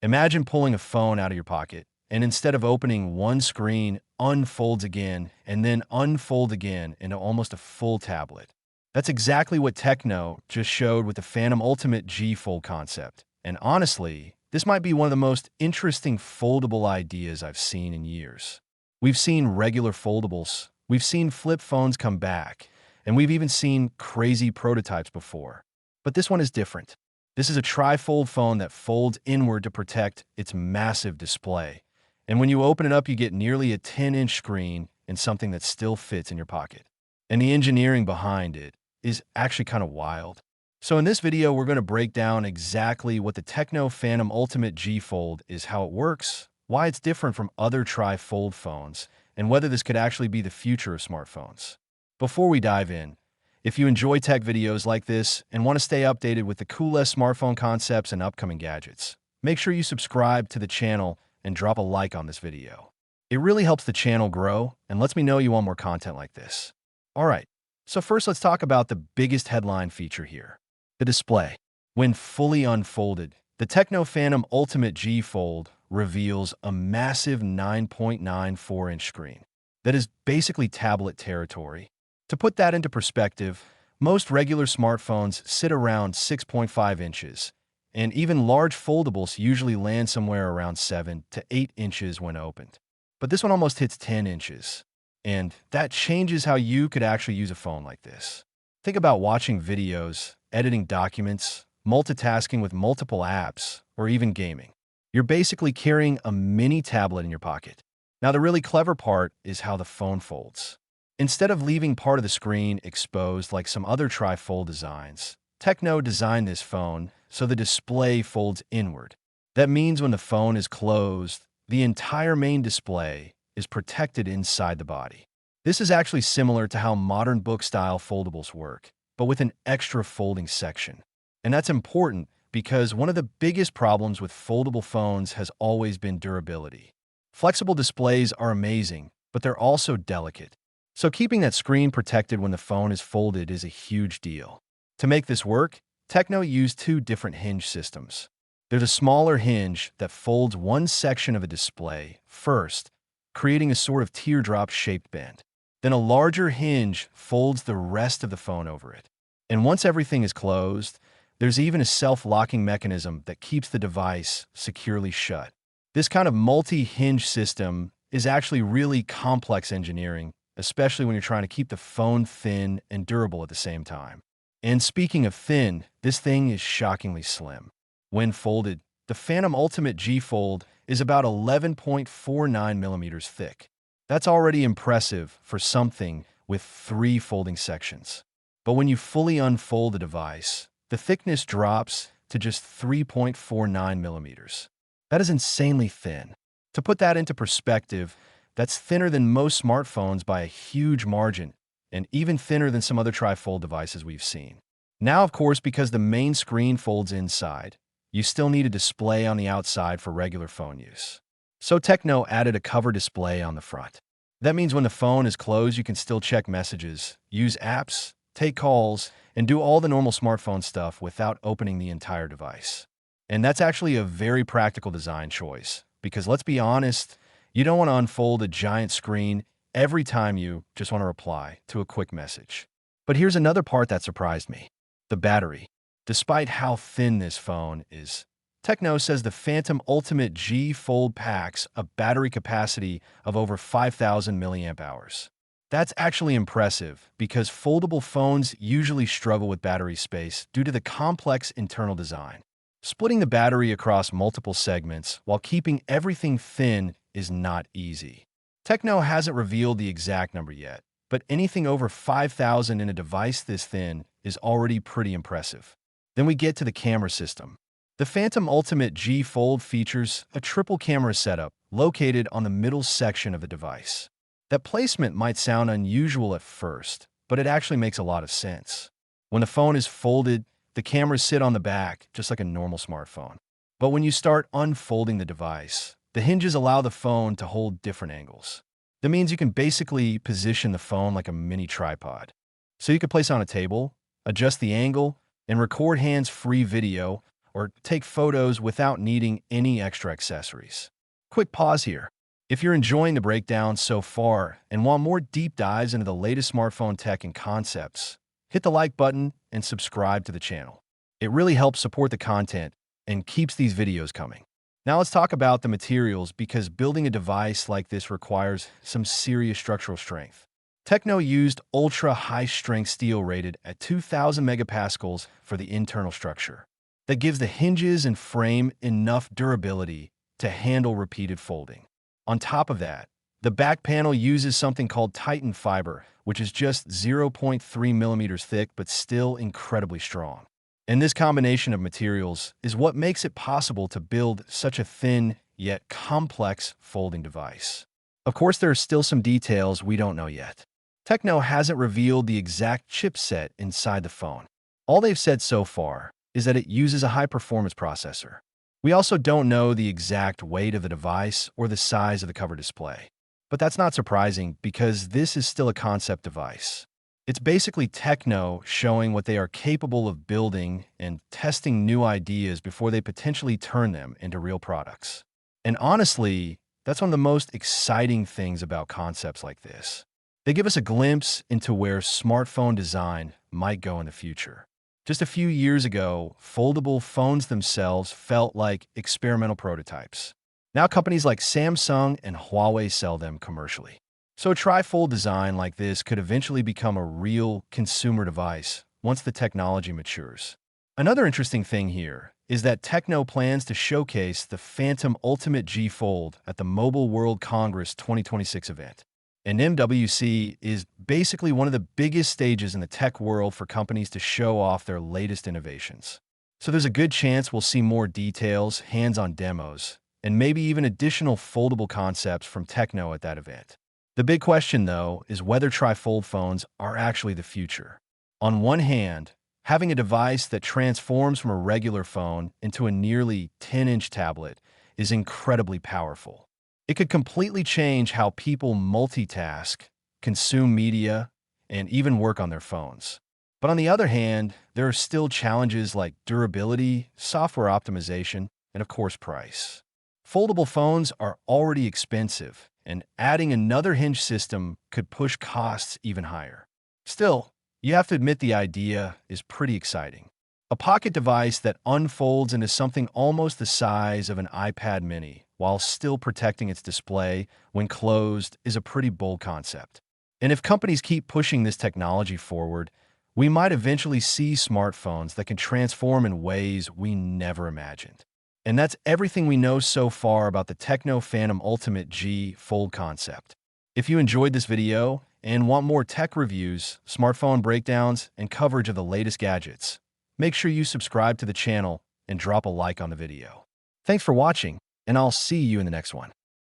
Imagine pulling a phone out of your pocket, and instead of opening one screen, unfolds again, and then unfold again into almost a full tablet. That's exactly what Tecno just showed with the Phantom Ultimate G Fold concept. And honestly, this might be one of the most interesting foldable ideas I've seen in years. We've seen regular foldables, we've seen flip phones come back, and we've even seen crazy prototypes before. But this one is different. This is a tri-fold phone that folds inward to protect its massive display. And when you open it up, you get nearly a 10-inch screen and something that still fits in your pocket. And the engineering behind it is actually kind of wild. So in this video, we're going to break down exactly what the Tecno Phantom Ultimate G Fold is, how it works, why it's different from other tri-fold phones, and whether this could actually be the future of smartphones. Before we dive in, if you enjoy tech videos like this and want to stay updated with the coolest smartphone concepts and upcoming gadgets, make sure you subscribe to the channel and drop a like on this video. It really helps the channel grow and lets me know you want more content like this. Alright, so first let's talk about the biggest headline feature here, the display. When fully unfolded, the Tecno Phantom Ultimate G Fold reveals a massive 9.94-inch screen that is basically tablet territory. To put that into perspective, most regular smartphones sit around 6.5 inches, and even large foldables usually land somewhere around 7 to 8 inches when opened. But this one almost hits 10 inches, and that changes how you could actually use a phone like this. Think about watching videos, editing documents, multitasking with multiple apps, or even gaming. You're basically carrying a mini tablet in your pocket. Now, the really clever part is how the phone folds. Instead of leaving part of the screen exposed like some other tri-fold designs, Tecno designed this phone so the display folds inward. That means when the phone is closed, the entire main display is protected inside the body. This is actually similar to how modern book-style foldables work, but with an extra folding section. And that's important because one of the biggest problems with foldable phones has always been durability. Flexible displays are amazing, but they're also delicate. So keeping that screen protected when the phone is folded is a huge deal. To make this work, Tecno used two different hinge systems. There's a smaller hinge that folds one section of a display first, creating a sort of teardrop-shaped bend. Then a larger hinge folds the rest of the phone over it. And once everything is closed, there's even a self-locking mechanism that keeps the device securely shut. This kind of multi-hinge system is actually really complex engineering, especially when you're trying to keep the phone thin and durable at the same time. And speaking of thin, this thing is shockingly slim. When folded, the Phantom Ultimate G Fold is about 11.49 millimeters thick. That's already impressive for something with 3 folding sections. But when you fully unfold the device, the thickness drops to just 3.49 millimeters. That is insanely thin. To put that into perspective, that's thinner than most smartphones by a huge margin, and even thinner than some other tri-fold devices we've seen. Now, of course, because the main screen folds inside, you still need a display on the outside for regular phone use. So Tecno added a cover display on the front. That means when the phone is closed, you can still check messages, use apps, take calls, and do all the normal smartphone stuff without opening the entire device. And that's actually a very practical design choice, because let's be honest, you don't want to unfold a giant screen every time you just want to reply to a quick message. But here's another part that surprised me: the battery. Despite how thin this phone is, Tecno says the Phantom Ultimate G Fold packs a battery capacity of over 5,000 milliamp hours. That's actually impressive because foldable phones usually struggle with battery space due to the complex internal design. Splitting the battery across multiple segments while keeping everything thin is not easy. Tecno hasn't revealed the exact number yet, but anything over 5,000 in a device this thin is already pretty impressive. Then we get to the camera system. The Phantom Ultimate G Fold features a triple camera setup located on the middle section of the device. That placement might sound unusual at first, but it actually makes a lot of sense. When the phone is folded, the cameras sit on the back, just like a normal smartphone. But when you start unfolding the device, the hinges allow the phone to hold different angles. That means you can basically position the phone like a mini tripod. So you can place it on a table, adjust the angle, and record hands-free video, or take photos without needing any extra accessories. Quick pause here. If you're enjoying the breakdown so far and want more deep dives into the latest smartphone tech and concepts, hit the like button and subscribe to the channel. It really helps support the content and keeps these videos coming. Now let's talk about the materials, because building a device like this requires some serious structural strength. Tecno used ultra-high-strength steel rated at 2,000 megapascals for the internal structure. That gives the hinges and frame enough durability to handle repeated folding. On top of that, the back panel uses something called Titan fiber, which is just 0.3 millimeters thick but still incredibly strong. And this combination of materials is what makes it possible to build such a thin yet complex folding device. Of course, there are still some details we don't know yet. Tecno hasn't revealed the exact chipset inside the phone. All they've said so far is that it uses a high-performance processor. We also don't know the exact weight of the device or the size of the cover display. But that's not surprising, because this is still a concept device. It's basically Tecno showing what they are capable of building and testing new ideas before they potentially turn them into real products. And honestly, that's one of the most exciting things about concepts like this. They give us a glimpse into where smartphone design might go in the future. Just a few years ago, foldable phones themselves felt like experimental prototypes. Now companies like Samsung and Huawei sell them commercially. So a tri-fold design like this could eventually become a real consumer device once the technology matures. Another interesting thing here is that Tecno plans to showcase the Phantom Ultimate G Fold at the Mobile World Congress 2026 event. And MWC is basically one of the biggest stages in the tech world for companies to show off their latest innovations. So there's a good chance we'll see more details, hands-on demos, and maybe even additional foldable concepts from Tecno at that event. The big question, though, is whether tri-fold phones are actually the future. On one hand, having a device that transforms from a regular phone into a nearly 10-inch tablet is incredibly powerful. It could completely change how people multitask, consume media, and even work on their phones. But on the other hand, there are still challenges like durability, software optimization, and of course price. Foldable phones are already expensive, and adding another hinge system could push costs even higher. Still, you have to admit the idea is pretty exciting. A pocket device that unfolds into something almost the size of an iPad mini while still protecting its display when closed is a pretty bold concept. And if companies keep pushing this technology forward, we might eventually see smartphones that can transform in ways we never imagined. And that's everything we know so far about the Tecno Phantom Ultimate G Fold concept. If you enjoyed this video and want more tech reviews, smartphone breakdowns, and coverage of the latest gadgets, make sure you subscribe to the channel and drop a like on the video. Thanks for watching, and I'll see you in the next one.